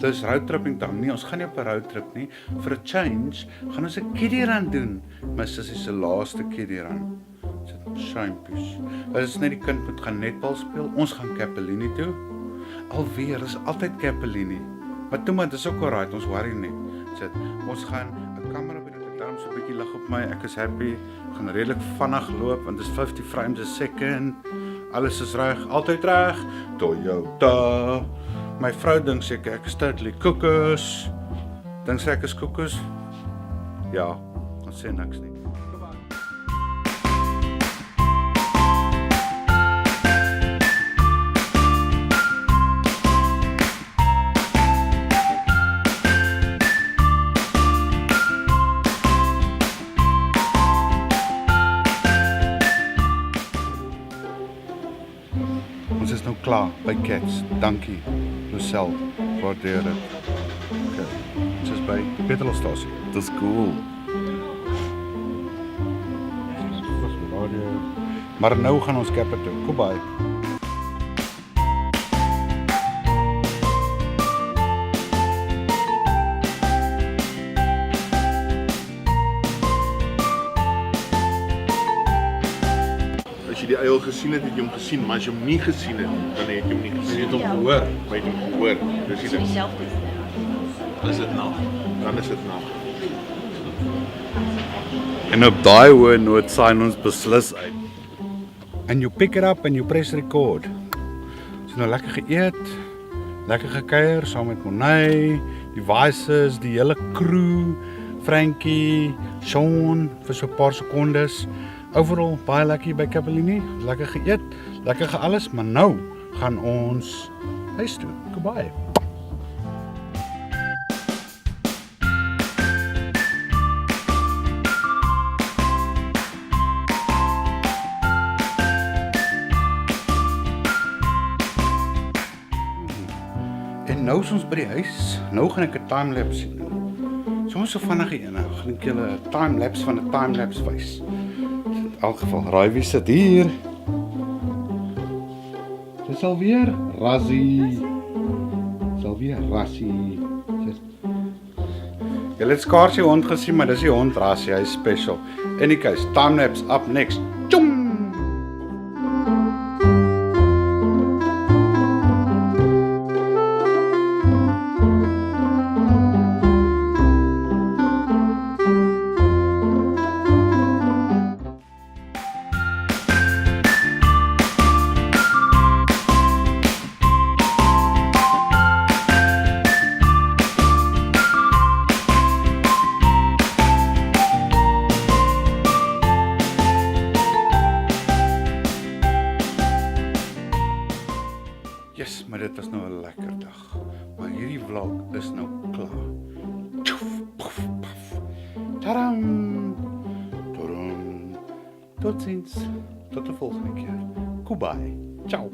dis roadtripping time. Nee, ons gaan nie op 'n roadtrip nie. Vir 'n change gaan ons 'n kiddie run doen. My sussie se laaste kiddie run. Sit shampies. Dit is net die kind moet gaan netbal speel. Ons gaan Capellini toe. Alweer, is altyd Capellini. Maar toe maar, dis ook alright, ons worry nie. Sit, ons gaan 'n kamera by die darm so 'n bietjie lig op my. Ek is happy. Gaan redelik vinnig loop want dit is 50 frames a second. Alles is reg, altyd reg. Toyota. My vrou dink seker ek is totally koekes. Dink sy ek is koekes? Ja, ons sê niks nie. Ons is nou klaar by Cats. Dankie, Lucelle, waardeer dit. Okay. Ons is by die petrolstasie. Dis cool. Maar nou gaan ons Kappa toe. Kom by. As jy die uil gesien het, het jy hom gesien, maar as jy hom nie gesien het, dan het jy hom nie gesien. Jy het hom gehoor. Maar jy het hom gehoor. Dis die ding. Is dit nag? Dan is dit nag. En op daai hoë noot sign ons beslis uit. And you pick it up and you press record. So nou lekker geëet, lekker gekuier saam met Monay, die Vices, die hele crew, Frankie, Sean vir so 'n paar sekondes. Overal baie lekker by Capellini, lekker geëet, lekker gealles, maar nou gaan ons huis toe. Goodbye. En nou is ons by die huis. Nou gaan ek 'n timelapse doen. Soms so vinnige ene. Gaan ek julle 'n timelapse van 'n timelapse wys. In elk geval, raai wie sit hier? Dis alweer Rassie. Dis alweer Rassie. Julle het skaars die hond gesien, maar dis die hond Rassie, hy is special. In die case, timelapse up next. Tjong! Yes, maar dit was nou 'n lekker dag. Maar hierdie vlog is nou klaar. Tjoef, poef, paf. Tadam! Tadam! Tot ziens. Tot de volgende keer. Goodbye. Ciao.